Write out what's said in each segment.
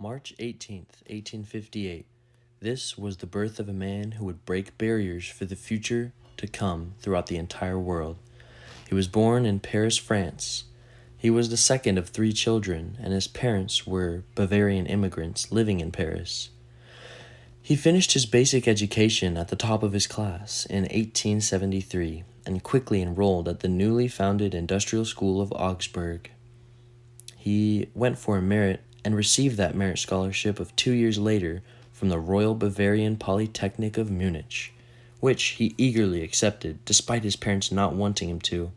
March 18th, 1858. This was the birth of a man who would break barriers for the future to come throughout the entire world. He was born in Paris, France. He was the second of three children, and his parents were Bavarian immigrants living in Paris. He finished his basic education at the top of his class in 1873 and quickly enrolled at the newly founded Industrial School of Augsburg. He went for a merit and received that merit scholarship of 2 years later from the Royal Bavarian Polytechnic of Munich, which he eagerly accepted despite his parents not wanting him to.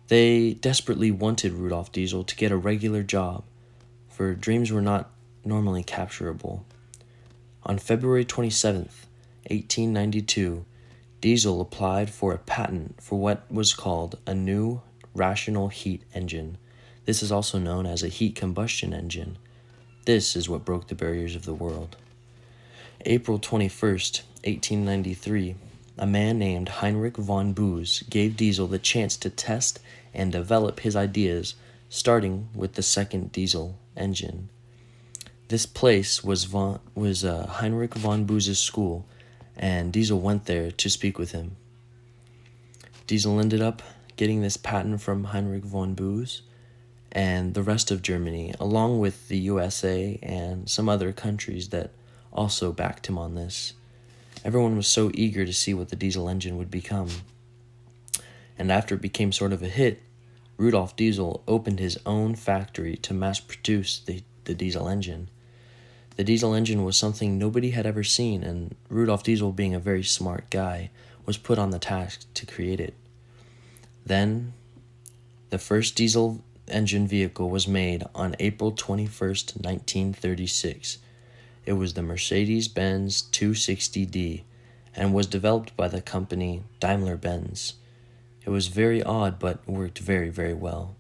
They desperately wanted Rudolf Diesel to get a regular job, for dreams were not normally capturable. On February 27th, 1892, Diesel applied for a patent for what was called a new rational heat engine. This is also known as a heat combustion engine. This is what broke the barriers of the world. April 21st, 1893, a man named Heinrich von Buss gave Diesel the chance to test and develop his ideas, starting with the second diesel engine. This place was Heinrich von Buss's school, and Diesel went there to speak with him. Diesel ended up getting this patent from Heinrich von Buss, and the rest of Germany, along with the USA and some other countries that also backed him on this. Everyone was so eager to see what the diesel engine would become. And after it became sort of a hit, Rudolf Diesel opened his own factory to mass produce the diesel engine. The diesel engine was something nobody had ever seen, and Rudolf Diesel, being a very smart guy, was put on the task to create it. Then, the first diesel engine vehicle was made on April 21st, 1936. It was the Mercedes-Benz 260D and was developed by the company Daimler-Benz. It was very odd but worked very, very well.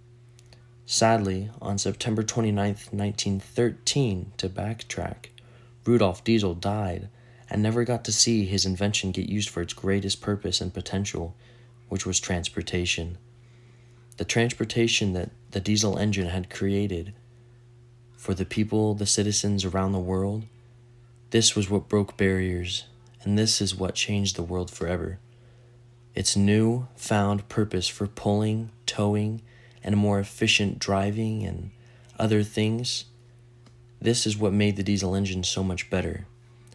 Sadly, on September 29th, 1913, to backtrack, Rudolf Diesel died and never got to see his invention get used for its greatest purpose and potential, which was transportation. The transportation that the diesel engine had created for the people, the citizens around the world, this was what broke barriers, and this is what changed the world forever. Its new found purpose for pulling, towing, and more efficient driving and other things, this is what made the diesel engine so much better.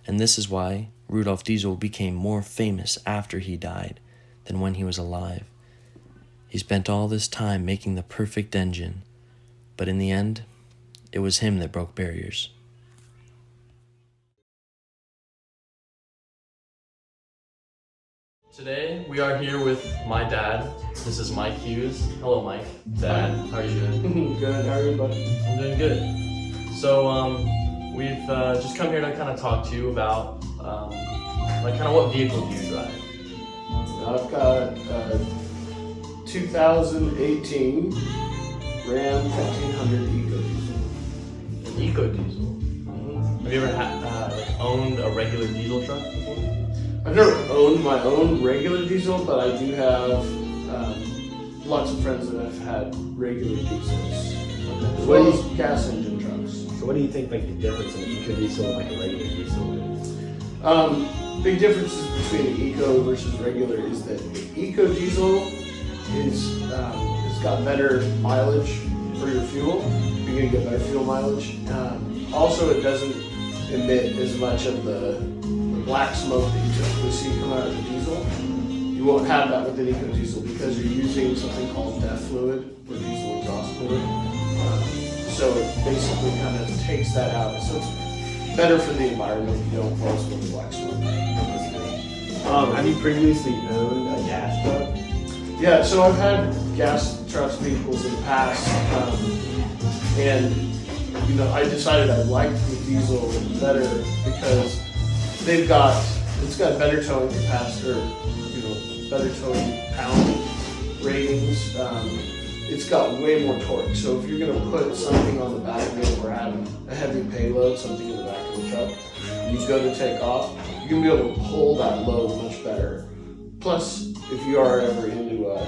And this is why Rudolf Diesel became more famous after he died than when he was alive. He spent all this time making the perfect engine, but in the end, it was him that broke barriers. Today, we are here with my dad. This is Mike Hughes. Hello, Mike. Dad, how are you doing? Good, how are you, buddy? I'm doing good. So, we've just come here to kind of talk to you about, what vehicle do you drive? I've got 2018 Ram 1500 Eco Diesel. An Eco Diesel? Mm-hmm. Have you ever owned a regular diesel truck before? I've never owned my own regular diesel, but I do have lots of friends that have had regular diesels, as well as gas engine trucks. So what do you think the difference in an eco diesel and a regular diesel is? Big differences between the eco versus regular is that eco diesel is it's got better mileage for your fuel. You're gonna get better fuel mileage. Also, it doesn't emit as much of the black smoke that you typically see come out of the diesel. You won't have that with an eco diesel because you're using something called DEF fluid, or diesel exhaust fluid. So it basically kind of takes that out. So it's better for the environment. You don't cause the black smoke. Have you previously owned a gas truck? Yeah, so I've had gas trucks vehicles in the past, and I decided I liked the diesel better because it's got better towing capacity, better towing pound ratings. It's got way more torque. So if you're gonna put something on the back of it or have a heavy payload, something in the back of the truck, and you go to take off, you're gonna be able to pull that load much better. Plus, if you are ever into a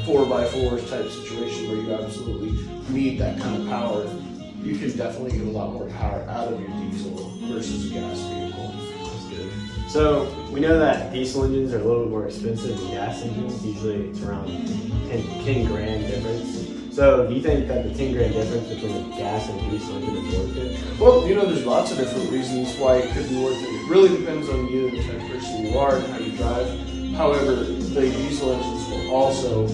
4x4 type situation where you absolutely need that kind of power, you can definitely get a lot more power out of your diesel versus a gas vehicle. That's good. So we know that diesel engines are a little bit more expensive than gas engines. Usually it's around 10 grand difference. So do you think that the 10 grand difference between a gas and a diesel engine is worth it? Well, there's lots of different reasons why it could be worth it. It really depends on you and the type of person you are and how you drive. However, the diesel engines will also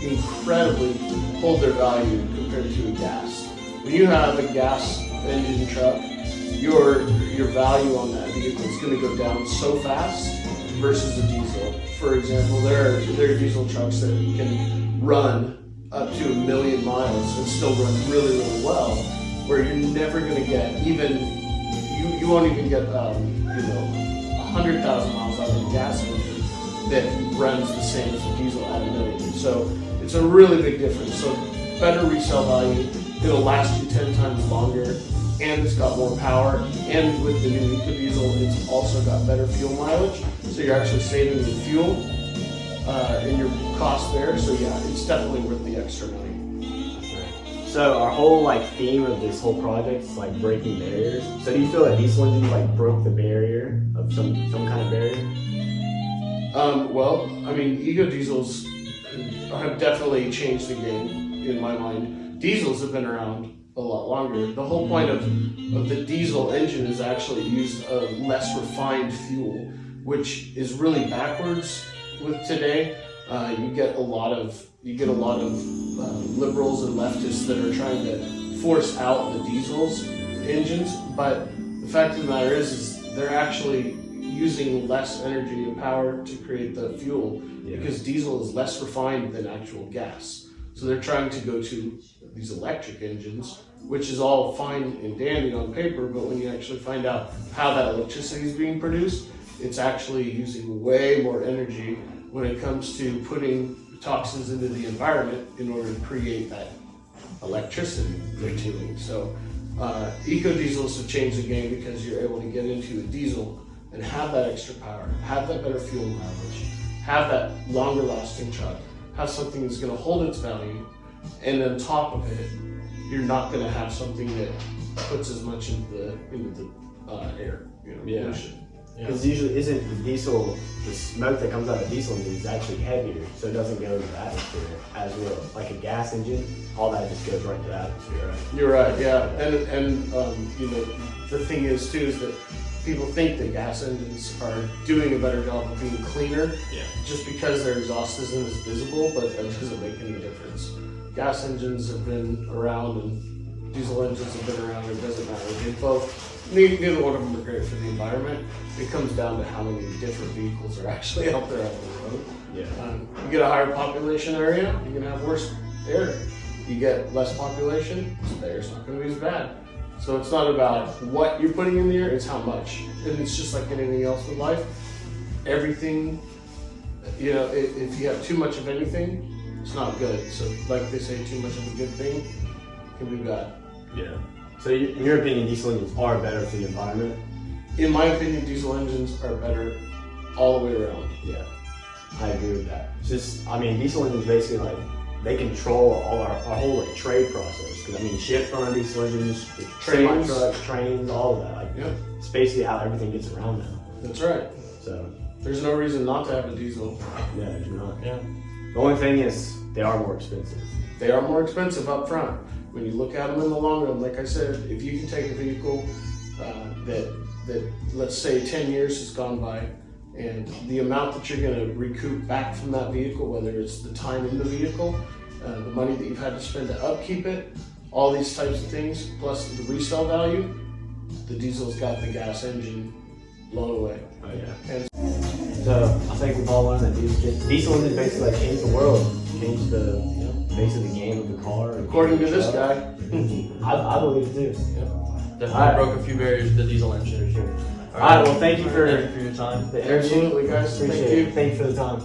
incredibly hold their value compared to a gas. When you have a gas engine truck, your value on that vehicle is going to go down so fast versus a diesel. For example, there are diesel trucks that can run up to 1 million miles and still run really, really well, where you're never going to get even, you won't even get, 100,000 miles out of a gas engine that runs the same as a diesel at 1 million. So it's a really big difference. So better resale value, it'll last you 10 times longer, and it's got more power, and with the new EcoDiesel, it's also got better fuel mileage, so you're actually saving the fuel in your cost there. So yeah, it's definitely worth the extra money. So our whole theme of this whole project is breaking barriers. So do you feel that diesel engines broke the barrier of some kind of barrier? Well, I mean, EcoDiesels have definitely changed the game in my mind. Diesels have been around a lot longer. The whole point of the diesel engine is actually use a less refined fuel, which is really backwards with today. You get a lot of liberals and leftists that are trying to force out the diesel's engines, but the fact of the matter is they're actually using less energy and power to create the fuel because diesel is less refined than actual gas. So they're trying to go to these electric engines, which is all fine and dandy on paper, but when you actually find out how that electricity is being produced, it's actually using way more energy when it comes to putting toxins into the environment in order to create that electricity they're doing. So EcoDiesels have changed the game because you're able to get into a diesel and have that extra power, have that better fuel mileage, have that longer lasting truck, have something that's going to hold its value, and on top of it, you're not going to have something that puts as much into the air, pollution. Because usually isn't the diesel, the smoke that comes out of diesel engine is actually heavier, so it doesn't go into the atmosphere as well. Like a gas engine, all that just goes right into the atmosphere, right? You're right, yeah. And the thing is too is that people think that gas engines are doing a better job of being cleaner just because their exhaust isn't as visible, but that doesn't make any difference. Gas engines have been around and diesel engines have been around, it doesn't matter. They both, neither one of them are great for the environment. It comes down to how many different vehicles are actually out there on the road. You get a higher population area, you're gonna have worse air. You get less population, the air's not gonna be as bad. So it's not about what you're putting in the air, it's how much. And it's just like anything else with life. Everything, if you have too much of anything, it's not good. So like they say, too much of a good thing can be bad. Yeah. So in your opinion, diesel engines are better for the environment? In my opinion, diesel engines are better all the way around. Yeah, I agree with that. It's just, diesel engines basically they control all our whole trade process. Because ships run on diesel engines, Trains. trucks, trains, all of that. It's basically how everything gets around now. That's right. So there's no reason not to have a diesel. yeah, there's not. Yeah. The only thing is they are more expensive. They are more expensive up front. When you look at them in the long run, like I said, if you can take a vehicle that let's say 10 years has gone by, and the amount that you're going to recoup back from that vehicle, whether it's the time in the vehicle, the money that you've had to spend to upkeep it, all these types of things, plus the resale value, the diesel's got the gas engine blown away. Oh yeah. And So I think we've all learned that diesel engines basically changed the world, changed the basically the game of the car. according to this guy, I believe it too. Definitely broke a few barriers with the diesel engine. All right, well, thank you for your time. the energy. absolutely guys, Appreciate thank you. it. Thank you for the time.